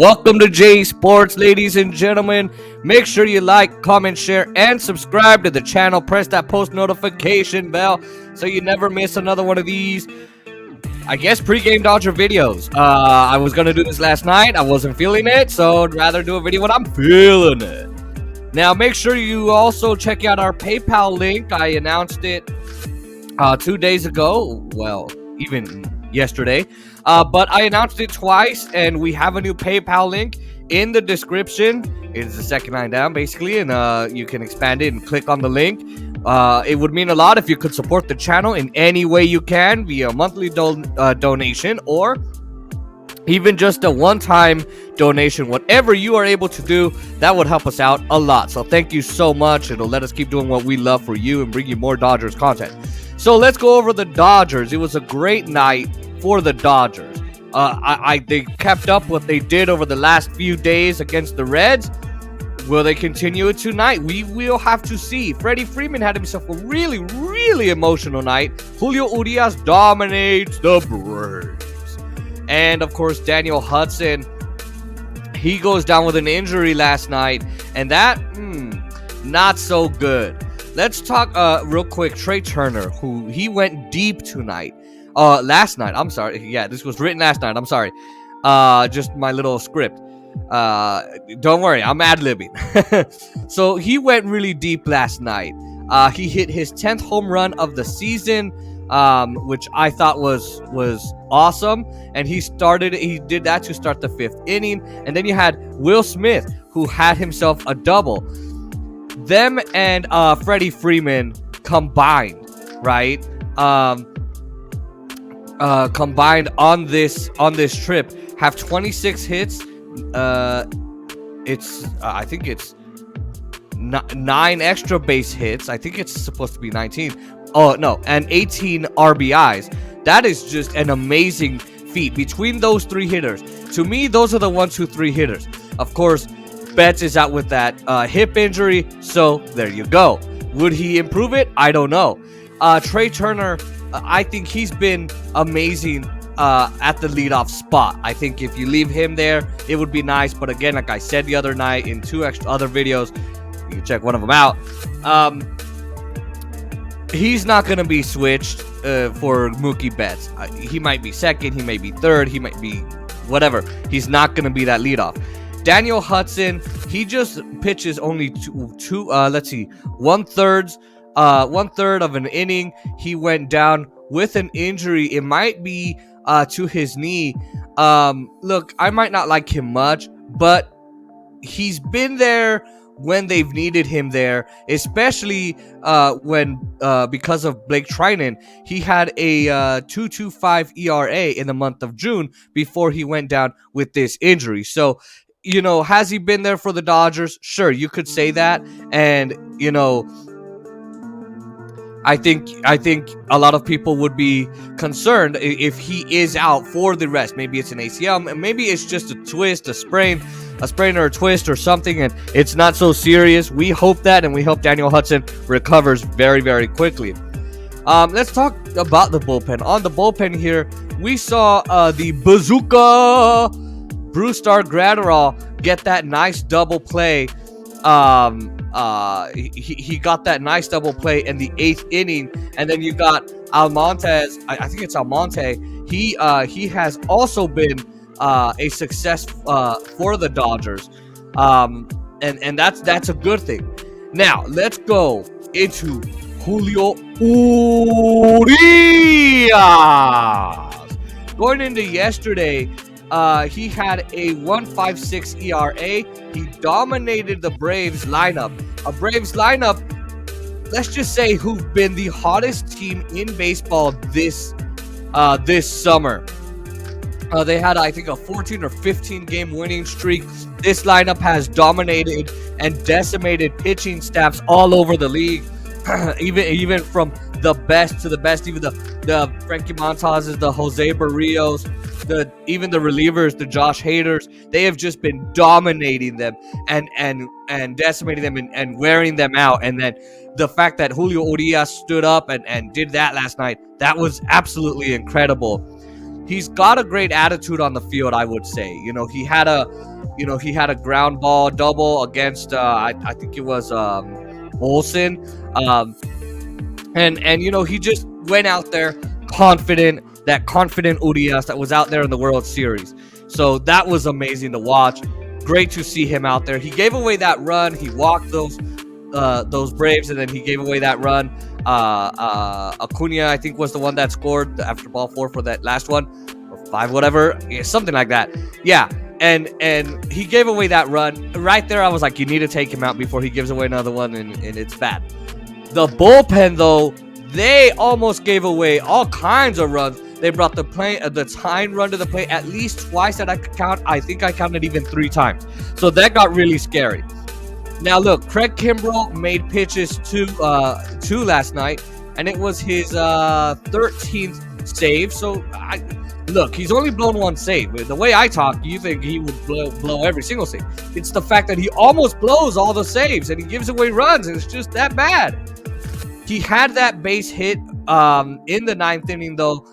Welcome to J Sports, ladies and gentlemen. Make sure you like, comment, share, and subscribe to the channel. Press that post notification bell so you never miss another one of these, I guess, pregame Dodger videos. I was going to do this last night. I wasn't feeling it, so I'd rather do a video when I'm feeling it. Now, make sure you also check out our PayPal link. I announced it 2 days ago. Well, even yesterday. But I announced it twice, and we have a new PayPal link in the description. It's the second line down, basically, and you can expand it and click on the link. It would mean a lot if you could support the channel in any way you can via a monthly donation or even just a one-time donation. Whatever you are able to do, that would help us out a lot. So thank you so much. It'll let us keep doing what we love for you and bring you more Dodgers content. So let's go over the Dodgers. It was a great night for the Dodgers. They kept up what they did over the last few days against the Reds. Will they continue it tonight? We will have to see. Freddie Freeman had himself a really, really emotional night. Julio Urias dominates the Braves. And, of course, Daniel Hudson, he goes down with an injury last night. And that, not so good. Let's talk real quick. Trea Turner, who he went deep tonight. Last night. I'm sorry. Yeah, this was written last night. I'm sorry. Just my little script. Don't worry. I'm ad-libbing. So he went really deep last night. He hit his 10th home run of the season, which I thought was awesome. And he did that to start the 5th inning. And then you had Will Smith, who had himself a double. Them and Freddie Freeman combined, right? Combined on this trip have 26 hits. I think it's 9 extra base hits. I think it's supposed to be 19. Oh no, and 18 RBIs. That is just an amazing feat between those 3 hitters. To me, those are the 1-2-3 hitters. Of course, Betts is out with that hip injury, so there you go. Would he improve it? I don't know. Trea Turner, I think he's been amazing at the leadoff spot. I think if you leave him there, it would be nice. But again, like I said the other night in 2 extra other videos, you can check one of them out. He's not going to be switched for Mookie Betts. He might be second, he may be third, he might be whatever. He's not going to be that leadoff. Daniel Hudson, he just pitches only one third of an inning. He went down with an injury. It might be to his knee. Look, I might not like him much, but he's been there when they've needed him there, especially when because of Blake Trinan, he had a 2.25 ERA in the month of June before he went down with this injury. So, you know, has he been there for the Dodgers? Sure, you could say that. And, you know, I think a lot of people would be concerned if he is out for the rest. Maybe it's an ACL, maybe it's just a twist, a sprain or a twist or something, and it's not so serious. We hope that, and we hope Daniel Hudson recovers very, very quickly. Let's talk about the bullpen. On the bullpen here, we saw the bazooka Brusdar Graterol get that nice double play. He got that nice double play in the 8th inning, and then you got Almonte. I think it's Almonte. He has also been a success for the Dodgers, and that's a good thing. Now let's go into Julio Urias. Going into yesterday, he had a 1.56 ERA. He dominated the Braves lineup. A Braves lineup, let's just say, who've been the hottest team in baseball this summer. They had, I think, a 14 or 15 game winning streak. This lineup has dominated and decimated pitching staffs all over the league, even from the best to the best. Even the Frankie Montazes, the Jose Barrios, even the relievers, the Josh Haders, they have just been dominating them and decimating them and wearing them out. And then the fact that Julio Urias stood up and did that last night, that was absolutely incredible. he's got a great attitude on the field, I would say. He had a ground ball double against I think it was Olsen. Um, and he just went out there confident, that confident Urias that was out there in the World Series. So that was amazing to watch. Great to see him out there. He gave away that run. He walked those Braves, and then he gave away that run. Acuna, I think, was the one that scored after ball 4 for that last one, or 5, whatever, yeah, something like that. Yeah, and he gave away that run right there. I was like, you need to take him out before he gives away another one, and it's bad. The bullpen, though, they almost gave away all kinds of runs. They brought the tying run to the plate at least twice that I could count. I think I counted even 3 times. So that got really scary. Now, look, Craig Kimbrell made pitches two last night, and it was his 13th save. So, look, he's only blown 1 save. The way I talk, you think he would blow every single save. It's the fact that he almost blows all the saves, and he gives away runs, and it's just that bad. He had that base hit in the 9th inning, though,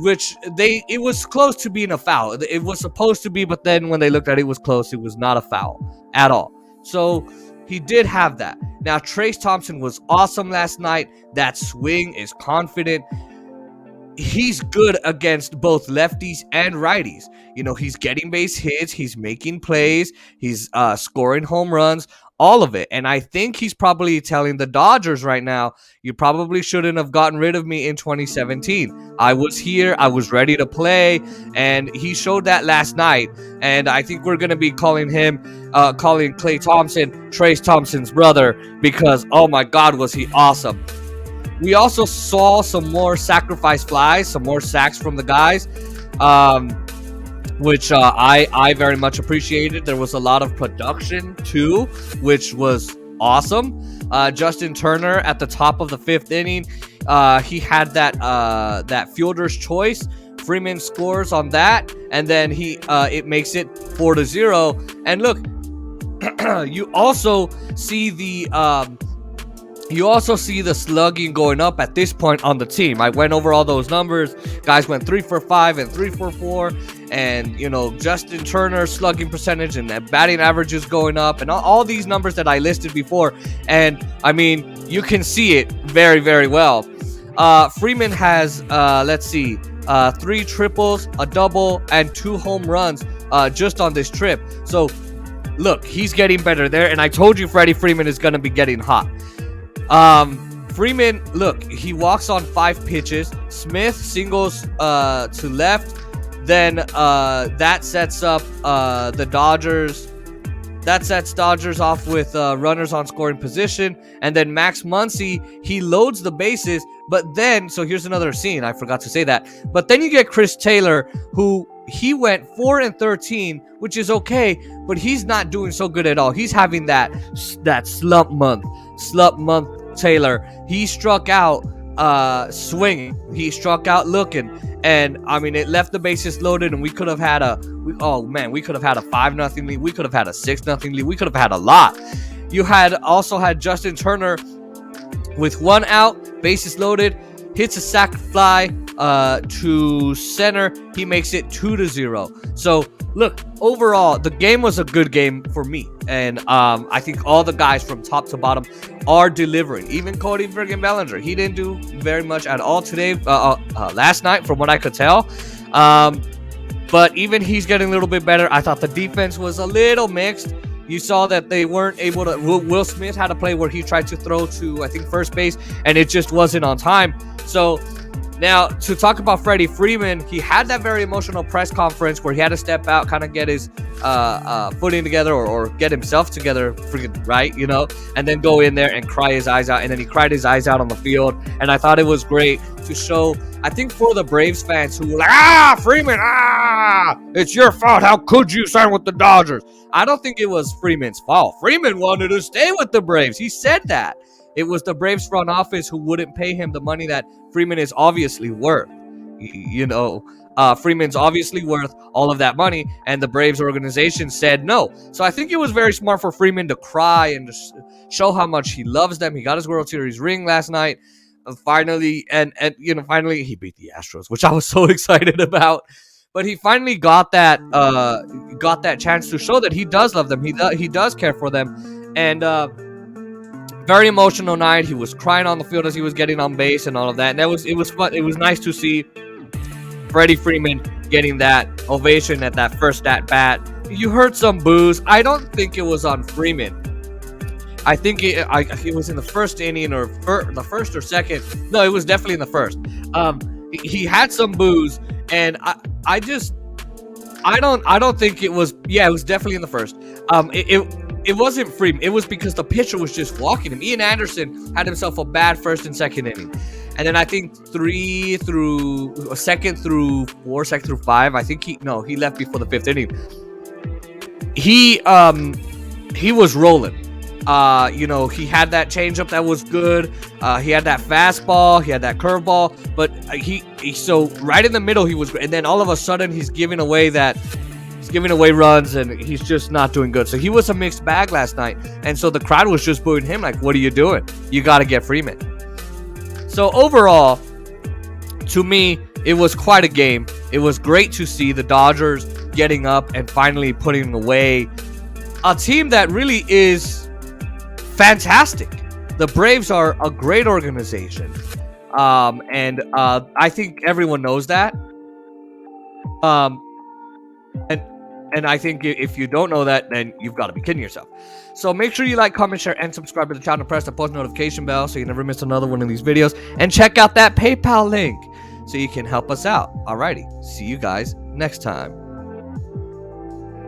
which it was close to being a foul. It was supposed to be, but then when they looked at it, it was close. It was not a foul at all. So he did have that. Now, Trayce Thompson was awesome last night. That swing is confident. He's good against both lefties and righties. He's getting base hits. He's making plays. He's scoring home runs. All of it. And I think he's probably telling the Dodgers right now, you probably shouldn't have gotten rid of me in 2017. I was here. I was ready to play. And he showed that last night. And I think we're going to be calling Klay Thompson, Trayce Thompson's brother, because, oh my God, was he awesome. We also saw some more sacrifice flies, some more sacks from the guys. Which I very much appreciated. There was a lot of production too, which was awesome. Justin Turner at the top of the 5th inning, he had that fielder's choice. Freeman scores on that, and then it makes it 4-0. And look, you also see the slugging going up at this point on the team. I went over all those numbers. Guys went 3 for 5 and 3 for 4. And, Justin Turner's slugging percentage and batting average is going up. And all these numbers that I listed before. And, I mean, you can see it very, very well. Freeman has, 3 triples, a double, and 2 home runs just on this trip. So, look, he's getting better there. And I told you Freddie Freeman is going to be getting hot. Freeman, look, he walks on 5 pitches. Smith singles to left. Then that sets up the Dodgers. That sets Dodgers off with runners on scoring position. And then Max Muncy, he loads the bases. But then, so here's another scene. I forgot to say that. But then you get Chris Taylor, who he went 4 and 13, which is okay. But he's not doing so good at all. He's having that slump month. Taylor. He struck out swinging. He struck out looking. And I mean, it left the bases loaded, and we could have had a 5-0 lead. We could have had a 6-0 lead. We could have had a lot. You also had Justin Turner with 1 out, bases loaded, hits a sac fly to center. He makes it 2-0. So look, overall, the game was a good game for me. And I think all the guys from top to bottom are delivering. Even Cody friggin' Bellinger, he didn't do very much at all today, last night, from what I could tell. But even he's getting a little bit better. I thought the defense was a little mixed. You saw that they weren't able to. Will Smith had a play where he tried to throw to, I think, first base, and it just wasn't on time. So now, to talk about Freddie Freeman, he had that very emotional press conference where he had to step out, kind of get his footing together or get himself together, freaking right, and then go in there and cry his eyes out. And then he cried his eyes out on the field. And I thought it was great to show, I think, for the Braves fans who were like, Freeman, it's your fault. How could you sign with the Dodgers? I don't think it was Freeman's fault. Freeman wanted to stay with the Braves. He said that. It was the Braves front office who wouldn't pay him the money that Freeman is obviously worth. Freeman's obviously worth all of that money, and the Braves organization said no. So I think it was very smart for Freeman to cry and to show how much he loves them. He got his World Series ring last night. finally, and finally he beat the Astros, which I was so excited about. But he finally got that chance to show that he does love them. He does care for them, and very emotional night. He was crying on the field as he was getting on base and all of that. And it was fun. It was nice to see Freddie Freeman getting that ovation at that first at bat. You heard some boos. I don't think it was on Freeman. I think it was in the first inning or the first or second. No, it was definitely in the first. He had some boos, and I don't think it was. Yeah, it was definitely in the first. It wasn't Freeman. It was because the pitcher was just walking him. Ian Anderson had himself a bad first and second inning. And then I think second through 5, I think he left before the 5th inning. He was rolling. He had that changeup that was good. He had that fastball, he had that curveball, but so right in the middle he was, and then all of a sudden he's giving away runs, and he's just not doing good. So he was a mixed bag last night, and so the crowd was just booing him like, what are you doing? You got to get Freeman. So overall, to me, it was quite a game. It was great to see the Dodgers getting up and finally putting away a team that really is fantastic. The Braves are a great organization, and I think everyone knows that. And I think if you don't know that, then you've got to be kidding yourself. So make sure you like, comment, share, and subscribe to the channel. Press the post notification bell so you never miss another one of these videos. And check out that PayPal link so you can help us out. Alrighty, see you guys next time.